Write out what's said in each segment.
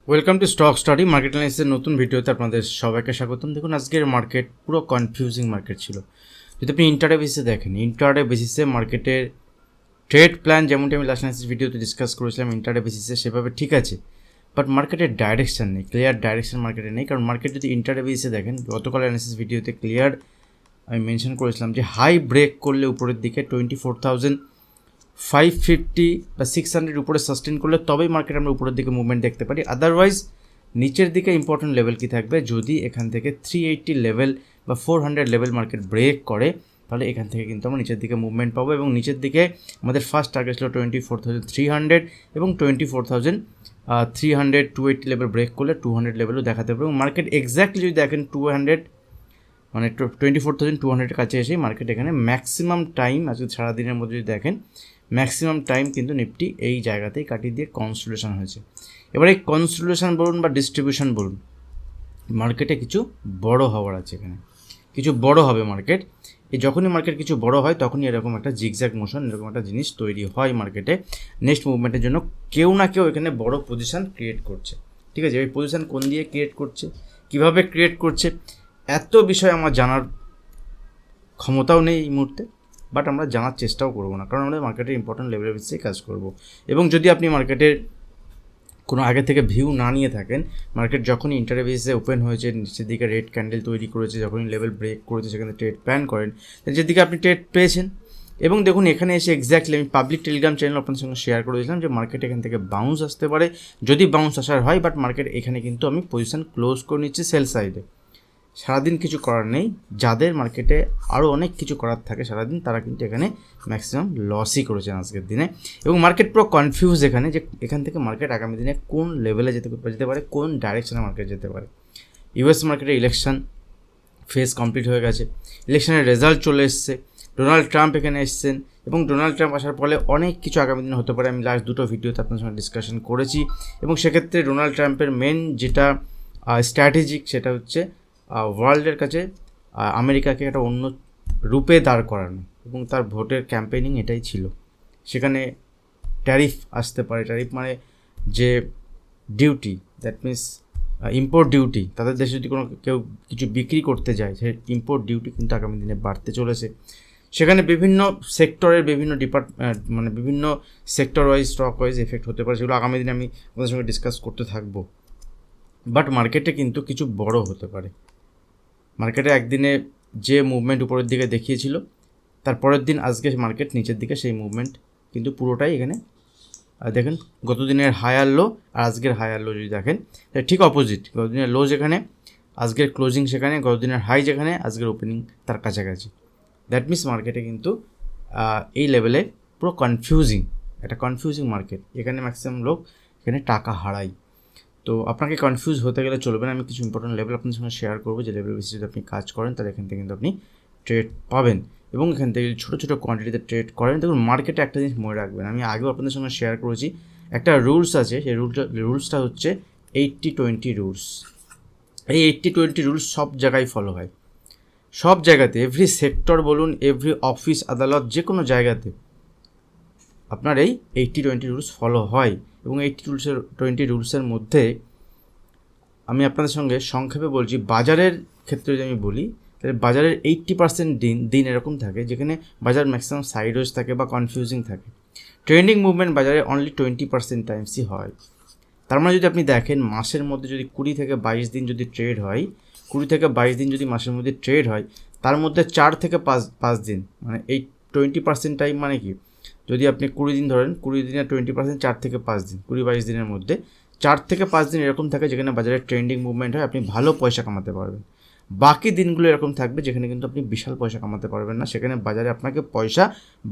Welcome to stock study market অ্যানালিসিসের নতুন ভিডিওতে আপনাদের সবাইকে স্বাগতম। দেখুন আজকের মার্কেট পুরো কনফিউজিং মার্কেট ছিল। যদি আপনি ইন্টারডে বেসিসে দেখেন, ইন্টারডে বেসিসে মার্কেটের ট্রেড প্ল্যান যেমনটি আমি লাস্ট অ্যানালিসিস ভিডিওতে ডিসকাস করেছিলাম ইন্টারডে বেসিসে সেভাবে ঠিক আছে, বাট মার্কেটের ডাইরেকশন নেই, ক্লিয়ার ডাইরেকশন মার্কেটে নেই। কারণ মার্কেট যদি ইন্টারডে বেসিসে দেখেন, গতকাল অ্যানালিসিস ভিডিওতে ক্লিয়ার আমি মেনশন করেছিলাম যে হাই ব্রেক করলে উপরের দিকে 24,550 বা 600 উপরে সাস্টেন করলে তবেই মার্কেট আমরা উপরের দিকে মুভমেন্ট দেখতে পারি। আদারওয়াইজ নিচের দিকে ইম্পর্টেন্ট লেভেল কি থাকবে, যদি এখান থেকে 380 লেভেল বা 400 লেভেল মার্কেট ব্রেক করে তাহলে এখান থেকে কিন্তু আমরা নিচের দিকে মুভমেন্ট পাবো। এবং নিচের দিকে আমাদের ফার্স্ট টার্গেট ছিল 24,300 এবং 24,300 280 লেভেল ব্রেক করলে 200 লেভেলও দেখাতে পারবে। এবং মার্কেট এক্স্যাক্টলি যদি দেখেন 200 মানে 24,200 কাছে এসে মার্কেট এখানে ম্যাক্সিমাম টাইম আজকে সারাদিনের মধ্যে যদি দেখেন ম্যাক্সিমাম টাইম কিন্তু নিফটি এই জায়গাতেই কাটিয়ে দিয়ে কনসোলিডেশন হয়েছে। এবার এই কনসোলিডেশন বলুন বা ডিস্ট্রিবিউশন বলুন, মার্কেটে কিছু বড় হওয়ার আছে, এখানে কিছু বড় হবে মার্কেট। এই যখনই মার্কেট কিছু বড় হয় তখনই এরকম একটা জিগজ্যাগ মোশন, এরকম একটা জিনিস তৈরি হয় মার্কেটে। নেক্সট মুভমেন্টের জন্য কেউ না কেউ এখানে বড় পজিশান ক্রিয়েট করছে, ঠিক আছে। এই পজিশান কোন দিয়ে ক্রিয়েট করছে, কিভাবে ক্রিয়েট করছে, এত বিষয় আমার জানার ক্ষমতাও নেই এই মুহূর্তে, বাট আমরা জানার চেষ্টাও করবো না, কারণ আমরা মার্কেটের ইম্পর্টেন্ট লেভেলের বেসিসে কাজ করব। এবং যদি আপনি মার্কেটের কোনো আগে থেকে ভিউ না নিয়ে থাকেন, মার্কেট যখনই ইন্টারডে বেসিসে ওপেন হয়েছে, নিচের দিকে রেড ক্যান্ডেল তৈরি করেছে, যখনই লেভেল ব্রেক করেছে সেখানে ট্রেড প্ল্যান করেন, যেদিকে আপনি ট্রেড পেয়েছেন। এবং দেখুন এখানে এসে এক্স্যাক্টলি আমি পাবলিক টেলিগ্রাম চ্যানেল আপনাদের সঙ্গে শেয়ার করে দিয়েছিলাম যে মার্কেট এখান থেকে বাউন্স আসতে পারে, যদি বাউন্স আসার হয়, বাট মার্কেট এখানে কিন্তু আমি পজিশন ক্লোজ করে নিচ্ছি সেল সাইডে। সারাদিন কিছু করার নেই, যাদের মার্কেটে আরও অনেক কিছু করার থাকে সারাদিন, তারা কিন্তু এখানে ম্যাক্সিমাম লসই করেছেন আজকের দিনে। এবং মার্কেট পুরো কনফিউজ এখানে যে এখান থেকে মার্কেট আগামী দিনে কোন লেভেলে যেতে পারে, কোন ডাইরেকশনে মার্কেট যেতে পারে। ইউএস মার্কেটে ইলেকশন ফেজ কমপ্লিট হয়ে গেছে, ইলেকশনের রেজাল্ট চলে এসছে, ডোনাল্ড ট্রাম্প এখানে এসছেন এবং ডোনাল্ড ট্রাম্প আসার ফলে অনেক কিছু আগামী দিনে হতে পারে। আমি লাস্ট দুটো ভিডিওতে আপনার সঙ্গে ডিসকাশন করেছি। এবং সেক্ষেত্রে ডোনাল্ড ট্রাম্পের মেন যেটা স্ট্র্যাটেজিক সেটা হচ্ছে ওয়ার্ল্ডের কাছে আমেরিকাকে একটা অন্য রূপে দাঁড় করানো, এবং তার ভোটের ক্যাম্পেইনিং এটাই ছিল। সেখানে ট্যারিফ আসতে পারে, ট্যারিফ মানে যে duty, that means import duty, তাদের দেশে যদি কোনো কেউ কিছু বিক্রি করতে যায় সে ইম্পোর্ট ডিউটি কিন্তু আগামী দিনে বাড়তে চলেছে। সেখানে বিভিন্ন সেক্টরের বিভিন্ন মানে বিভিন্ন sector wise stock wise effect হতে পারে, সেগুলো আগামী দিনে আমি আপনাদের সঙ্গে ডিসকাস করতে থাকবো। বাট মার্কেটে কিন্তু কিছু বড় হতে পারে। মার্কেটে একদিনে যে মুভমেন্ট উপরের দিকে দেখিয়েছিল, তারপরের দিন আজকে মার্কেট নিচের দিকে সেই মুভমেন্ট কিন্তু পুরোটাই এখানে দেখেন গত দিনের হায়ার লো আর আজকের হায়ার লো যদি দেখেন ঠিক অপোজিট। গতদিনের লো যেখানে, আজকের ক্লোজিং সেখানে, গতদিনের হাই যেখানে, আজকের ওপেনিং তার কাছাকাছি। দ্যাট মিনস মার্কেটে কিন্তু এই লেভেলে পুরো কনফিউজিং, একটা কনফিউজিং মার্কেট। এখানে ম্যাক্সিমাম লোক এখানে টাকা হারায়। তো আপনাকে কনফিউজ হতে গেলে চলবে না। আমি কিছু ইম্পর্টেন্ট লেভেল আপনার সঙ্গে শেয়ার করবো, যে লেভেল বেসিসে যদি আপনি কাজ করেন তাহলে এখান থেকে কিন্তু আপনি ট্রেড পাবেন। এবং এখান থেকে ছোটো ছোটো কোয়ান্টিটিতে ট্রেড করেন, দেখুন মার্কেটে একটা জিনিস মনে রাখবেন, আমি আগেও আপনাদের সঙ্গে শেয়ার করেছি, একটা রুলস আছে, সেই রুলসটা হচ্ছে 80-20 রুলস। এই 80-20 রুলস সব জায়গায় ফলো হয়, সব জায়গাতে, এভরি সেক্টর বলুন, এভরি অফিস আদালত, যে কোনো জায়গাতে আপনার এই 80-20 রুলস ফলো হয়। এবং 80-20 রুলসের মধ্যে আমি আপনাদের সঙ্গে সংক্ষেপে বলছি, বাজারের ক্ষেত্রে যদি আমি বলি তাহলে বাজারের 80% দিন এরকম থাকে যেখানে বাজার ম্যাক্সিমাম সাইডওয়েজ থাকে বা কনফিউজিং থাকে। ট্রেন্ডিং মুভমেন্ট বাজারে অনলি 20% টাইমসই হয়। তার মানে যদি আপনি দেখেন মাসের মধ্যে যদি 20 থেকে 22 দিন যদি ট্রেড হয়, 20 থেকে 22 দিন যদি মাসের মধ্যে ট্রেড হয়, তার মধ্যে 4 থেকে 5 দিন, মানে এই 20% টাইম মানে কি, যদি আপনি 20 দিন ধরেন, 20 দিনের 20% 4 থেকে 5 দিন, 20-22 দিনের মধ্যে 4 থেকে 5 দিন এরকম থাকে যেখানে বাজারে ট্রেন্ডিং মুভমেন্ট হয়, আপনি ভালো পয়সা কামাতে পারবেন। বাকি দিনগুলো এরকম থাকবে যেখানে কিন্তু আপনি বিশাল পয়সা কামাতে পারবেন না। সেখানে বাজারে আপনাকে পয়সা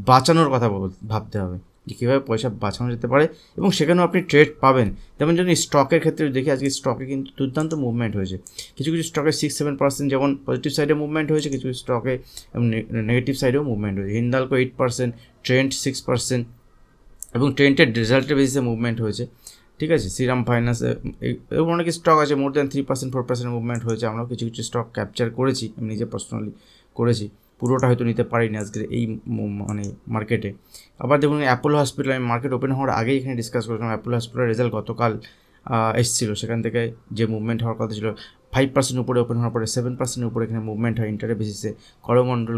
বাঁচানোর কথা ভাবতে হবে যে কীভাবে পয়সা বাঁচানো যেতে পারে, এবং সেখানেও আপনি ট্রেড পাবেন। যেমন যদি স্টকের ক্ষেত্রে দেখি, আজকে স্টকে কিন্তু দুর্দান্ত মুভমেন্ট হয়েছে। কিছু কিছু স্টকে 6-7% যেমন পজিটিভ সাইডে মুভমেন্ট হয়েছে, কিছু স্টকে নেগেটিভ সাইডেও মুভমেন্ট হয়েছে। হিন্দালকো 8%, ট্রেন্ট 6%, এবং ট্রেন্টের রেজাল্টের বেসিসে মুভমেন্ট হয়েছে, ঠিক আছে। শ্রীরাম ফাইন্যান্স এবং অনেক স্টক আছে মোর দ্যান 3%-4% মুভমেন্ট হয়েছে। আমরাও কিছু কিছু স্টক ক্যাপচার করেছি, আমি নিজে পার্সোনালি করেছি, পুরোটা হয়তো নিতে পারিনি আজকের এই মানে মার্কেটে। আবার দেখুন অ্যাপোলো হসপিটাল, আমি মার্কেট ওপেন হওয়ার আগেই এখানে ডিসকাস করেছিলাম। অ্যাপোলো হসপিটালের রেজাল্ট গতকাল এসেছিলো, সেখান থেকে যে মুভমেন্ট হওয়ার কথা ছিল 5% উপরে ওপেন হওয়ার পরে 7% উপরে এখানে মুভমেন্ট হয় ইন্টারে বেসিসে। করমণ্ডল,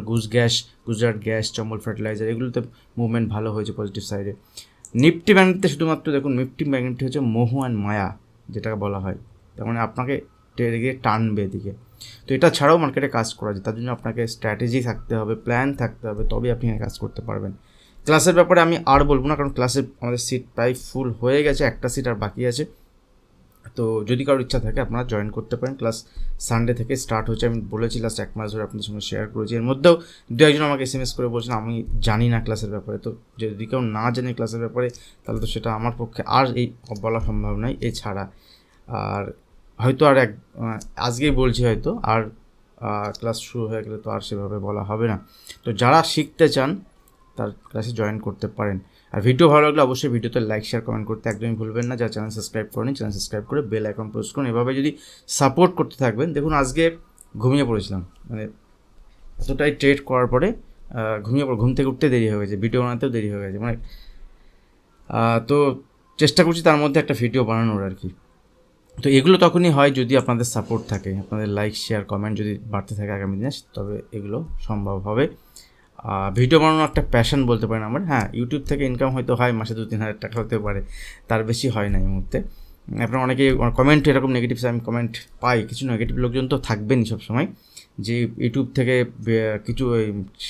গুজরাট গ্যাস, চম্বল ফার্টিলাইজার, এগুলোতে মুভমেন্ট ভালো হয়েছে পজিটিভ সাইডে। নিফটি ব্যাংক নিফটিতে শুধুমাত্র দেখুন নিফটি ব্যাংক নিফটি হচ্ছে মোহ অ্যান্ড মায়া যেটাকে বলা হয়, তার মানে আপনাকে এদিকে টানবে এদিকে। তো এটা ছাড়াও মার্কেটে কাজ করা যায়, তার জন্য আপনাকে স্ট্র্যাটেজি থাকতে হবে, প্ল্যান থাকতে হবে, তবে আপনি এখানে কাজ করতে পারবেন। ক্লাসের ব্যাপারে আমি আর বলবো না, কারণ ক্লাসে আমাদের সিট প্রায় ফুল হয়ে গেছে, একটা সিট আর বাকি আছে। তো যদি কারোর ইচ্ছা থাকে আপনারা জয়েন করতে পারেন। ক্লাস সানডে থেকে স্টার্ট হচ্ছে, আমি বলেছি লাস্ট 1 মাস ধরে আপনাদের সঙ্গে শেয়ার করেছি। এর মধ্যেও 2-1 আমাকে SMS করে বলছেন আমি জানি না ক্লাসের ব্যাপারে। তো যদি কেউ না জানে ক্লাসের ব্যাপারে তাহলে তো সেটা আমার পক্ষে আর এই বলা সম্ভব নয় এছাড়া। আর হয়তো আর আজকেই বলছি, হয়তো আর ক্লাস শুরু হয়ে গেলে তো আর সেভাবে বলা হবে না। তো যারা শিখতে চান তার ক্লাসে জয়েন করতে পারেন। আর ভিডিও ভালো লাগলে অবশ্যই ভিডিওতে লাইক শেয়ার কমেন্ট করতে একদমই ভুলবেন না। যারা চ্যানেল সাবস্ক্রাইব করেন চ্যানেল সাবস্ক্রাইব করে বেল আইকন প্রেস করুন। এভাবে যদি সাপোর্ট করতে থাকবেন, দেখুন আজকে ঘুমিয়ে পড়েছিলাম, মানে এতটাই ট্রেড করার পরে ঘুম থেকে উঠতে দেরি হয়ে গেছে, ভিডিও বানাতেও দেরি হয়ে গেছে, মানে তো চেষ্টা করছি তার মধ্যে একটা ভিডিও বানানোর আর কি। তো এগুলো তখনই হয় যদি আপনাদের সাপোর্ট থাকে, আপনাদের লাইক শেয়ার কমেন্ট যদি বাড়তে থাকে আগামী দিনে, তবে এগুলো সম্ভব হবে। ভিডিও বানানো একটা প্যাশন বলতে পারেন আমার। হ্যাঁ, ইউটিউব থেকে ইনকাম হয়তো হয় মাসে 2-3 হাজার টাকা হতে পারে, তার বেশি হয় না এই মুহূর্তে। আপনার অনেকে কমেন্ট এরকম নেগেটিভ, আমি কমেন্ট পাই, কিছু নেগেটিভ লোকজন তো থাকবেনই সবসময়, যে ইউটিউব থেকে কিছু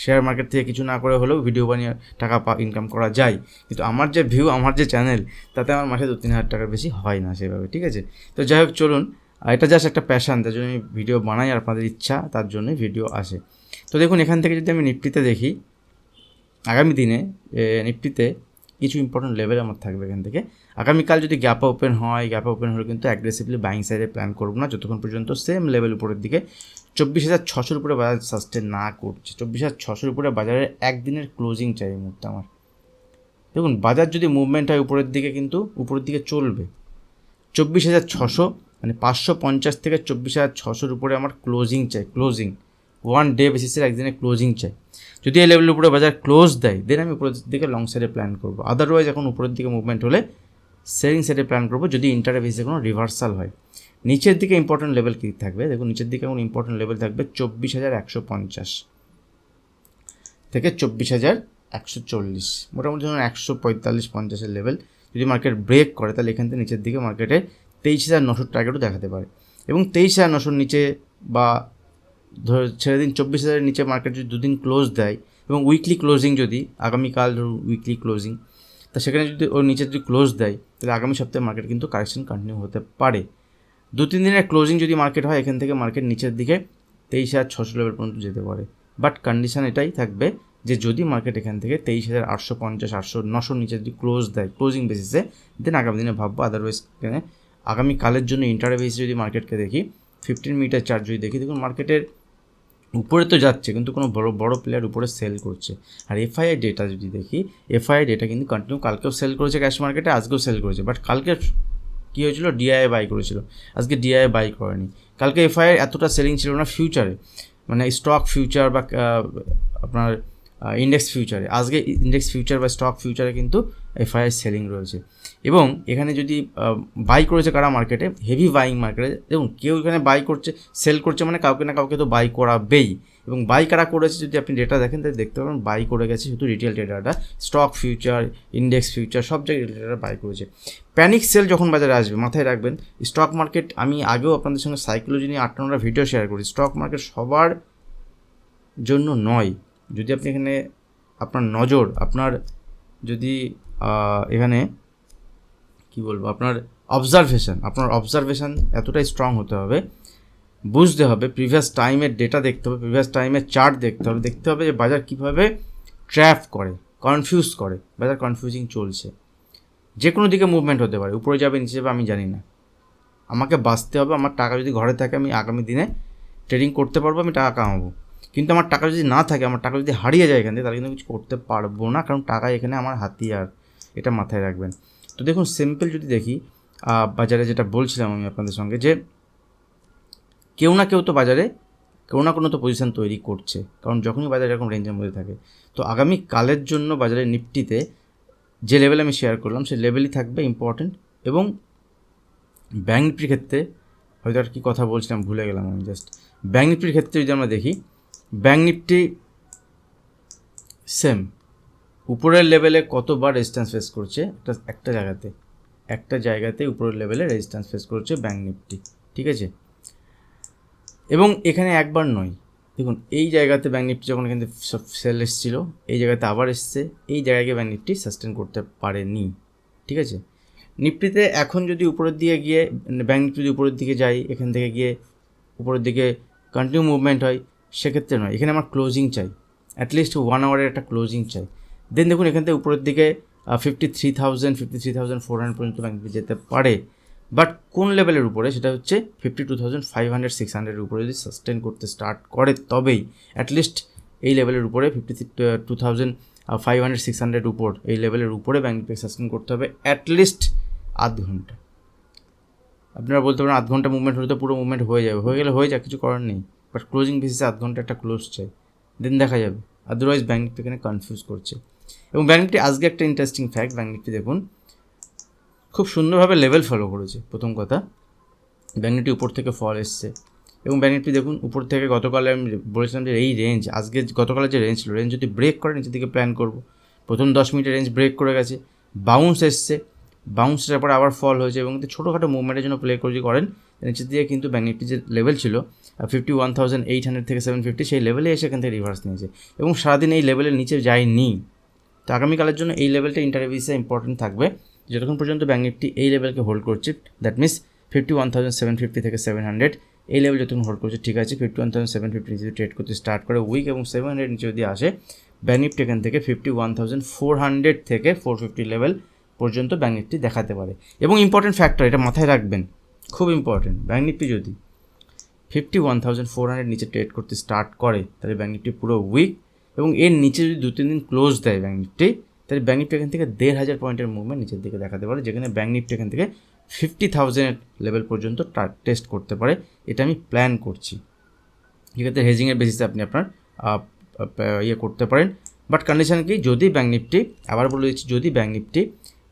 শেয়ার মার্কেট থেকে কিছু না করে হলেও ভিডিও বানিয়ে টাকা ইনকাম করা যায়। কিন্তু আমার যে ভিউ, আমার যে চ্যানেল, তাতে আমার মাসে 2-3 হাজার টাকার বেশি হয় না সেভাবে, ঠিক আছে। তো যাই হোক চলুন, এটা জাস্ট একটা প্যাশন, তার জন্য আমি ভিডিও বানাই, আর আপনাদের ইচ্ছা তার জন্যই ভিডিও আসে। তো দেখুন এখান থেকে যদি আমি নিফটিতে দেখি, আগামী দিনে নিফটিতে কিছু ইম্পর্টেন্ট লেভেল আমার থাকবে এখান থেকে। আগামীকাল যদি গ্যাপ ওপেন হয়, গ্যাপ ওপেন হলে কিন্তু অ্যাগ্রেসিভলি বাইং সাইডে প্ল্যান করবো না, যতক্ষণ পর্যন্ত সেম লেভেল উপরের দিকে 24,600 উপরে বাজার সাস্টেন না করছে। 24,600 উপরে বাজারের একদিনের ক্লোজিং চাই এই মুহূর্তে আমার। দেখুন বাজার যদি মুভমেন্ট হয় উপরের দিকে, কিন্তু উপরের দিকে চলবে। 24,600 মানে 550 থেকে 24,600 উপরে আমার ক্লোজিং চাই, ক্লোজিং 1 ডে বেসিসের একদিনে ক্লোজিং চাই। যদি এই লেভেলের উপরে বাজার ক্লোজ দেয়, দেন আমি উপরের দিকে লং সাইডে প্ল্যান করবো। আদারওয়াইজ এখন উপরের দিকে মুভমেন্ট হলে সেলিং সাইডে প্ল্যান করবো, যদি ইন্টারে বেসিসে কোনো রিভার্সাল হয়। নিচের দিকে ইম্পর্টেন্ট লেভেল কী থাকবে দেখুন, নিচের দিকে এখন ইম্পর্টেন্ট লেভেল থাকবে 24,150 থেকে 24,140, মোটামুটি ধরুন 145-50 লেভেল যদি মার্কেট ব্রেক করে, তাহলে এখান থেকে নিচের দিকে মার্কেটে 23,900 টার্গেটও দেখাতে পারে। এবং 23,900 নিচে বা ধরে ছেড়ে দিন 24,000 নিচে মার্কেট যদি দুদিন ক্লোজ দেয়, এবং উইকলি ক্লোজিং যদি আগামীকাল ধরুন উইকলি ক্লোজিং, তা সেখানে যদি ওর নিচে যদি ক্লোজ দেয়, তাহলে আগামী সপ্তাহে মার্কেট কিন্তু কারেকশন কন্টিনিউ হতে পারে। 2-3 দিনের ক্লোজিং যদি মার্কেট হয়, এখান থেকে মার্কেট নিচের দিকে 23,600 লেভেল পর্যন্ত যেতে পারে। বাট কন্ডিশন এটাই থাকবে যে যদি মার্কেট এখান থেকে 23,850, 800-900 নিচে যদি ক্লোজ দেয় ক্লোজিং বেসিসে, দেন আগামী দিনে ভাববো। আদারওয়াইজ এখানে আগামীকালের জন্য ইন্টারে বেসিসে যদি মার্কেটকে দেখি, 15 মিনিটের চার্ট যদি দেখি, দেখুন মার্কেটের উপরে তো যাচ্ছে, কিন্তু কোনো বড় প্লেয়ার উপরে সেল করছে। আর এফআইআই ডেটা যদি দেখি, এফআইআই ডেটা কিন্তু কন্টিনিউ কালকেও সেল করেছে ক্যাশ মার্কেটে, আজকেও সেল করেছে। বাট কালকে কী হয়েছিল, ডিআই বাই করেছিল, আজকে ডিআই বাই করেনি। কালকে এফআইআই এতটা সেলিং ছিল না ফিউচারে, মানে স্টক ফিউচার বা আপনার ইন্ডেক্স ফিউচারে। আজকে ইন্ডেক্স ফিউচার বা স্টক ফিউচারে কিন্তু এফআইআই সেলিং রয়েছে। এবং এখানে যদি বাই করেছে কারা মার্কেটে, হেভি বাইং মার্কেটে, দেখুন কেউ এখানে বাই করছে, সেল করছে, মানে কাউকে না কাউকে তো বাই করাবেই। এবং বাই কারা করেছে যদি আপনি ডেটা দেখেন, তাহলে দেখতে পাবেন বাই করে গেছে শুধু রিটেল ডেটাটা, স্টক ফিউচার, ইন্ডেক্স ফিউচার সব জায়গায় রিটেল ডেটা বাই করেছে। প্যানিক সেল যখন বাজারে আসবে, মাথায় রাখবেন স্টক মার্কেট, আমি আগেও আপনাদের সঙ্গে সাইকোলজি নিয়ে 8-9টা ভিডিও শেয়ার করি, স্টক মার্কেট সবার জন্য নয়। যদি আপনি এখানে আপনার নজর, আপনার যদি এখানে কি বলবো, আপনার অবজারভেশন এতটাই স্ট্রং হতে হবে, বুঝতে হবে, প্রিভিয়াস টাইমের ডেটা দেখতে হবে, প্রিভিয়াস টাইমের চার্ট দেখতে হবে যে বাজার কীভাবে ট্র্যাপ করে, কনফিউজ করে, বাজার কনফিউজিং চলছে, যে কোনো দিকে মুভমেন্ট হতে পারে, উপরে যাবে নিচে যাবে আমি জানি না। আমাকে বাঁচতে হবে, আমার টাকা যদি ঘরে থাকে আমি আগামী দিনে ট্রেডিং করতে পারবো, আমি টাকা কামাবো। কিন্তু আমার টাকা যদি না থাকে, আমার টাকা যদি হারিয়ে যায় এখান থেকে, তাহলে কিন্তু কিছু করতে পারবো না, কারণ টাকা এখানে আমার হাতিয়ার, এটা মাথায় রাখবেন। তো দেখুন সিম্পল যদি দেখি বাজারে, যেটা বলছিলাম আমি আপনাদের সঙ্গে, যে কেউ না কেউ তো বাজারে কোনো তো পজিশন তৈরি করছে, কারণ যখনই বাজার এরকম রেঞ্জের মধ্যে থাকে। তো আগামী কালের জন্য বাজারে নিফটিতে যে লেভেল আমি শেয়ার করলাম, সেই লেভেলই থাকবে ইম্পর্টেন্ট। এবং ব্যাঙ্ক নিফটির ক্ষেত্রে হয়তো আর কি কথা বলছিলাম ভুলে গেলাম আমি জাস্ট। ব্যাঙ্ক নিফটির ক্ষেত্রে যদি আমরা দেখি, ব্যাঙ্ক নিফটি সেম উপরের লেভেলে কতবার রেজিস্ট্যান্স ফেস করছে, একটা জায়গাতে উপরের লেভেলে রেজিস্ট্যান্স ফেস করছে ব্যাঙ্ক নিফটি, ঠিক আছে। এবং এখানে একবার নয়, দেখুন এই জায়গাতে ব্যাঙ্ক নিফটি যখন এখানে সব সেল এসেছিল, এই জায়গাতে আবার এসছে, এই জায়গাকে ব্যাঙ্ক নিফটি সাস্টেন করতে পারেনি, ঠিক আছে। নিফটিতে এখন যদি উপরের দিকে গিয়ে ব্যাঙ্ক নিফটি যদি উপরের দিকে যাই, এখান থেকে গিয়ে উপরের দিকে কন্টিনিউ মুভমেন্ট হয়, সেক্ষেত্রে নয়, এখানে আমার ক্লোজিং চাই, অ্যাটলিস্ট 1 আওয়ারের একটা ক্লোজিং চাই। দেন দেখুন এখান থেকে উপরের দিকে 53,400 পর্যন্ত ব্যাঙ্ক নিফটি যেতে পারে, বাট কোন লেভেলের উপরে, সেটা হচ্ছে 52,500-600 উপরে যদি সাস্টেন করতে স্টার্ট করে, তবেই অ্যাটলিস্ট এই লেভেলের উপরে 52,500-600 উপর, এই লেভেলের উপরে ব্যাঙ্ক নিফটি সাস্টেন করতে হবে অ্যাটলিস্ট আধ ঘন্টা। আপনারা বলতে পারেন আধ ঘন্টা মুভমেন্ট হলে তো পুরো মুভমেন্ট হয়ে যাবে, হয়ে গেলে হয়ে যাক, কিছু করার নেই, বাট ক্লোজিং বেসিসে আধ ঘন্টা একটা ক্লোজ চাই, দেন দেখা যাবে। আদারওয়াইজ ব্যাঙ্ক নিফটি এখানে কনফিউজ করছে। এবং ব্যাঙ্ক নিফটি আজকে একটা ইন্টারেস্টিং ফ্যাক্ট, ব্যাঙ্ক নিফটি দেখুন খুব সুন্দরভাবে লেভেল ফলো করেছে। প্রথম কথা, ব্যাঙ্ক নিফটি উপর থেকে ফল এসছে, এবং ব্যাঙ্ক নিফটি দেখুন উপর থেকে গতকালে আমি বলেছিলাম যে এই রেঞ্জ, আজকে গতকালের যে রেঞ্জ ছিল, রেঞ্জ যদি ব্রেক করে নিচের দিকে প্ল্যান করব। প্রথম 10 মিনিটের রেঞ্জ ব্রেক করে গেছে, বাউন্স এসছে, বাউন্সের পরে আবার ফল হয়েছে, এবং ছোটোখাটো মুভমেন্টের জন্য প্লে করে করেন নিচের দিকে কিন্তু ব্যাঙ্ক নিফটি যে লেভেল ছিল 51,800 থেকে 750, সেই লেভেলে এসে এখান থেকে রিভার্স নিয়েছে, এবং সারাদিন এই লেভেলের নিচে যায়নি। তো আগামীকালের জন্য এই লেভেলটা ইন্টারভিউসে ইম্পর্টেন্ট থাকবে, যতক্ষণ পর্যন্ত ব্যাঙ্ক নিফটি এই লেভেলকে হোল্ড করছে, দ্যাট মিনস 51,750 থেকে 700, এই লেভেল যতক্ষণ হোল্ড করছে ঠিক আছে। 51,750 নিচে ট্রেড করতে স্টার্ট করে উইক, এবং 700 নিচে যদি আসে, ব্যাঙ্ক নিফটি এখান থেকে 51,400 থেকে 450 লেভেল পর্যন্ত ব্যাঙ্ক নিফটি দেখাতে পারে। এবং ইম্পর্টেন্ট ফ্যাক্টর, এটা মাথায় রাখবেন, খুব ইম্পর্টেন্ট, ব্যাঙ্ক নিফটি যদি 51,400 নিচে ট্রেড করতে স্টার্ট করে, তাহলে ব্যাঙ্ক নিফটি পুরো উইক, এবং এর নিচে যদি 2-3 দিন ক্লোজ দেয় ব্যাঙ্ক নিফটি, তাহলে ব্যাঙ্ক নিফটি এখান থেকে 1,500 পয়েন্টের মুভমেন্ট নিচের দিকে দেখাতে পারে, যেখানে ব্যাঙ্ক নিফটি এখান থেকে 50,000 লেভেল পর্যন্ত টেস্ট করতে পারে। এটা আমি প্ল্যান করছি, সেক্ষেত্রে হেজিংয়ের বেসিসে আপনি আপনার করতে পারেন। বাট কন্ডিশন কি, যদি ব্যাঙ্ক নিফটি, আবার বলে দিচ্ছি, যদি ব্যাঙ্ক নিফটি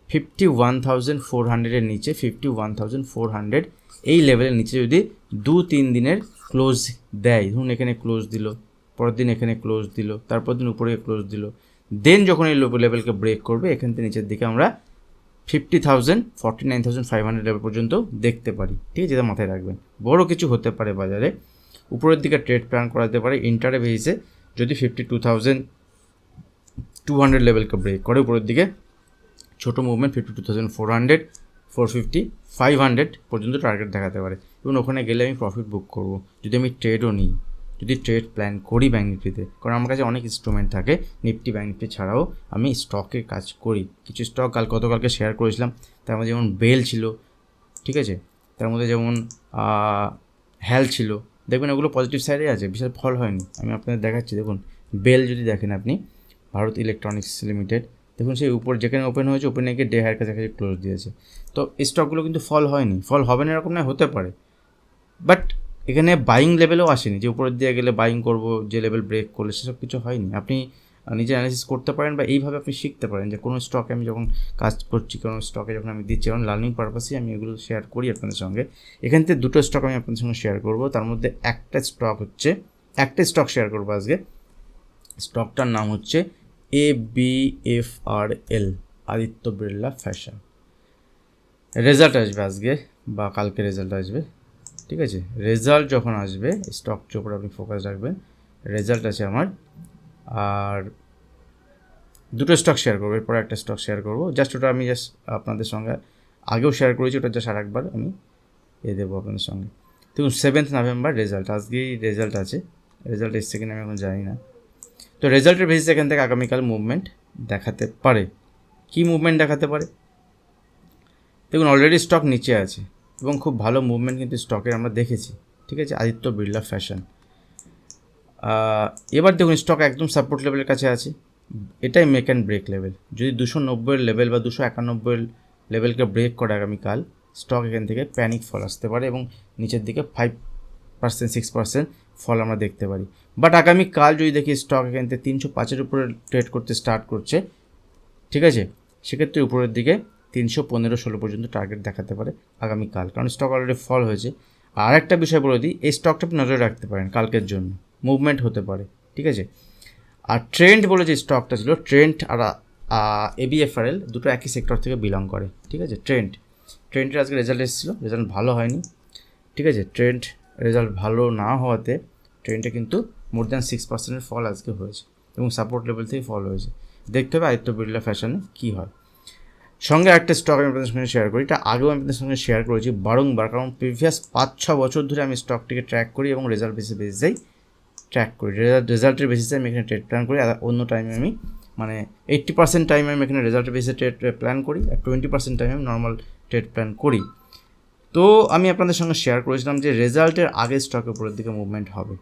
51,400 নিচে, 51,400 এই লেভেলের নিচে যদি 2-3 দিনের ক্লোজ দেয়, ধরুন এখানে ক্লোজ দিল, পরের দিন এখানে ক্লোজ দিল, তারপর দিন উপরে ক্লোজ দিল, দেন যখন এই লেভেলকে ব্রেক করবে, এখান থেকে নিচের দিকে আমরা 50,000, 49,500 লেভেল পর্যন্ত দেখতে পারি, ঠিক আছে। যেটা মাথায় রাখবেন, বড় কিছু হতে পারে বাজারে, উপরের দিকে ট্রেড প্ল্যান করা যেতে পারে ইন্টারে বেসিসে, যদি 52,200 লেভেলকে ব্রেক করে উপরের দিকে, ছোটো মুভমেন্ট 52,400, 450, 500 পর্যন্ত টার্গেট দেখাতে পারে, এবং ওখানে গেলে আমি প্রফিট বুক করব, যদি আমি ট্রেডও নিই, যদি ট্রেড প্ল্যান করি ব্যাঙ্ক নিফটিতে। কারণ আমার কাছে অনেক ইনস্ট্রুমেন্ট থাকে, নিফটি ব্যাঙ্ক নিফটি ছাড়াও আমি স্টকের কাজ করি। কিছু স্টক গতকালকে শেয়ার করেছিলাম, তার মধ্যে যেমন বেল ছিল, ঠিক আছে, তার মধ্যে যেমন হ্যাল ছিল, দেখবেন ওগুলো পজিটিভ সাইডে আছে, বিশাল ফল হয়নি। আমি আপনাদের দেখাচ্ছি, দেখুন বেল যদি দেখেন আপনি, ভারত ইলেকট্রনিক্স লিমিটেড, দেখুন সেই উপর যেখানে ওপেন হয়েছে, ওপেনে গিয়ে ডে হায়ার কাছাকাছি ক্লোজ দিয়েছে। তো এই স্টকগুলো কিন্তু ফল হয়নি, ফল হবে না এরকম না, হতে পারে, বাট এখানে বাইং লেভেলেও আসেনি যে উপরের দিয়ে গেলে বাইং করব, যে লেভেল ব্রেক করলে, সেসব কিছু হয়নি। আপনি নিজে অ্যানালিসিস করতে পারেন, বা এইভাবে আপনি শিখতে পারেন যে কোনো স্টকে আমি যখন কাজ করছি, কোনো স্টকে যখন আমি দিচ্ছি, কারণ লার্নিং পারপাসেই আমি এগুলো শেয়ার করি আপনাদের সঙ্গে। এখান থেকে দুটো স্টক আমি আপনাদের সঙ্গে শেয়ার করব, তার মধ্যে একটা স্টক শেয়ার করবো আজকে। স্টকটার নাম হচ্ছে ABFRL, Aditya Birla fashion. Result আসবে আজকে বা কালকে রেজাল্ট আসবে, ঠিক আছে। রেজাল্ট যখন আসবে, স্টকটার উপর আপনি ফোকাস রাখবেন। রেজাল্ট আছে আমার, আর দুটো স্টক শেয়ার করবো, এরপরে একটা স্টক শেয়ার করবো, জাস্ট ওটা আমি আপনাদের সঙ্গে আগেও শেয়ার করেছি, ওটা জাস্ট আর একবার আমি দেবো আপনাদের সঙ্গে। দেখুন 7 নভেম্বর রেজাল্ট, আজকেই রেজাল্ট আছে, রেজাল্ট এসছে কিনা আমি এখন জানি না। তো রেজাল্টের বেসিসে এখান থেকে আগামীকাল মুভমেন্ট দেখাতে পারে। কি মুভমেন্ট দেখাতে পারে, দেখুন অলরেডি স্টক নিচে আছে, এবং খুব ভালো মুভমেন্ট কিন্তু স্টকের আমরা দেখেছি, ঠিক আছে, আদিত্য বিড়লা ফ্যাশন। এবার দেখুন স্টক একদম সাপোর্ট লেভেলের কাছে আছে, এটাই মেক অ্যান্ড ব্রেক লেভেল। যদি 290 লেভেল বা 291 লেভেলকে ব্রেক করে আগামীকাল, স্টক এখান থেকে প্যানিক ফল আসতে পারে, এবং নিচের দিকে 5%, 6% ফল আমরা দেখতে পারি। বাট আগামীকাল যদি দেখি স্টক এখান থেকে 305-এর উপরে ট্রেড করতে স্টার্ট করছে, ঠিক আছে, সেক্ষেত্রে উপরের দিকে 315-16 পর্যন্ত টার্গেট দেখাতে পারে আগামীকাল, কারণ স্টক অলরেডি ফল হয়েছে। আর একটা বিষয় বলে দিই, এই স্টকটা আপনি নজরে রাখতে পারেন কালকের জন্য, মুভমেন্ট হতে পারে, ঠিক আছে। আর ট্রেন্ড বলে যে স্টকটা ছিল, ট্রেন্ট আর ABFRL দুটো একই সেক্টর থেকে বিলং করে, ঠিক আছে। ট্রেন্টের আজকে রেজাল্ট এসেছিলো, রেজাল্ট ভালো হয়নি, ঠিক আছে। ট্রেন্ড রেজাল্ট ভালো না হওয়াতে ট্রেন্ডে কিন্তু মোর দ্যান 6% ফল আজকে হয়েছে এবং সাপোর্ট লেভেল থেকে ফল হয়েছে। দেখতে হবে আদিত্য বিড়লা ফ্যাশনে কী হয়। সঙ্গে একটা স্টক আমি আপনাদের সঙ্গে শেয়ার করি, এটা আগেও আমি আপনাদের সঙ্গে শেয়ার করেছি বারংবার, কারণ প্রিভিয়াস 5-6 বছর ধরে আমি স্টকটিকে ট্র্যাক করি এবং রেজাল্ট বেসিসেই ট্র্যাক করি। রেজাল্টের বেসিসে আমি এখানে ট্রেড প্ল্যান করি। আর অন্য টাইমে আমি 80% টাইমে আমি এখানে রেজাল্টের বেসিসে ট্রেড প্ল্যান করি, আর 20% টাইমে আমি নর্মাল ট্রেড প্ল্যান করি। তো আমি আপনাদের সঙ্গে শেয়ার করেছিলাম যে রেজাল্টের আগে স্টকের উপরের দিকে মুভমেন্ট হবে।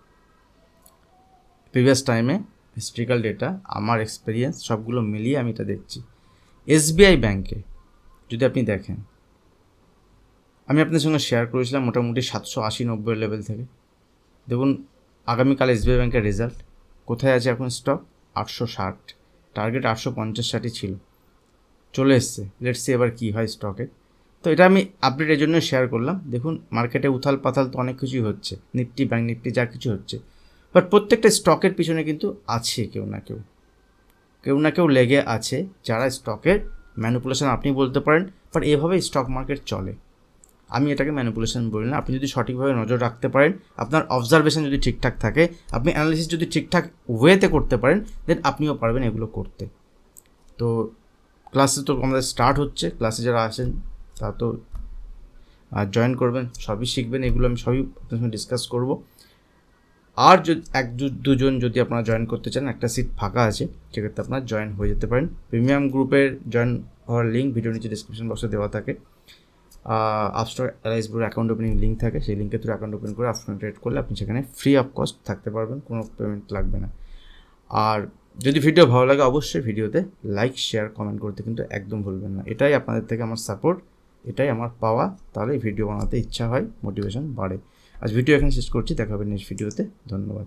প্রিভিয়াস টাইমে হিস্ট্রিক্যাল ডেটা, আমার এক্সপিরিয়েন্স সবগুলো মিলিয়ে আমি এটা দেখছি। SBI ব্যাংকে যদি আপনি দেখেন, আমি আপনাদের সঙ্গে শেয়ার করেছিলাম মোটামুটি 780-90 লেভেল থেকে। দেখুন আগামীকাল SBI ব্যাংকের রেজাল্ট, কোথায় আছে এখন স্টক? 860, টার্গেট 850-60 ছিল, চলে এসছে। লেটস সি এবার কী হয় স্টকে। তো এটা আমি আপডেট এই জন্য শেয়ার করলাম। দেখুন মার্কেটে উথাল পাথাল তো অনেক কিছুই হচ্ছে, নিফটি ব্যাংক নিফটি যা কিছু হচ্ছে, বাট প্রত্যেকটা স্টকের পিছনে কিন্তু আছে কেউ না কেউ লেগে আছে, যারা স্টকের ম্যানিপুলেশন আপনি বলতে পারেন, বাট এভাবে স্টক মার্কেট চলে। আমি এটাকে ম্যানিপুলেশন বলি না। আপনি যদি সঠিকভাবে নজর রাখতে পারেন, আপনার অবজারভেশন যদি ঠিকঠাক থাকে, আপনি অ্যানালিসিস যদি ঠিকঠাক ওয়েতে করতে পারেন, দেন আপনিও পারবেন এগুলো করতে। তো ক্লাসে তো আমাদের স্টার্ট হচ্ছে, ক্লাসে যারা আসেন তা তো জয়েন করবেন, সবই শিখবেন, এগুলো আমি সবই আপনার সঙ্গে ডিসকাস করব। আর যদি 1-2 জন যদি আপনারা জয়েন করতে চান, একটা সিট ফাঁকা আছে, সেক্ষেত্রে আপনারা জয়েন হয়ে যেতে পারেন। প্রিমিয়াম গ্রুপের জয়েন হওয়ার লিঙ্ক ভিডিও নিচে ডিসক্রিপশন বক্সে দেওয়া থাকে। Upstox LIS account opening link থাকে, সেই লিঙ্কের থ্রু অ্যাকাউন্ট ওপেন করে অপশন ট্রেড করলে আপনি সেখানে ফ্রি অফ কস্ট থাকতে পারবেন, কোনো পেমেন্ট লাগবে না। আর যদি ভিডিও ভালো লাগে অবশ্যই ভিডিওতে লাইক শেয়ার কমেন্ট করতে কিন্তু একদম ভুলবেন না। এটাই আপনাদের থেকে আমার সাপোর্ট, এটাই আমার পাওয়া, তাহলে ভিডিও বানাতে ইচ্ছা হয়, মোটিভেশন বাড়ে। আজ ভিডিও এখানে শেষ করছি, দেখা হবে নেক্সট ভিডিওতে। ধন্যবাদ।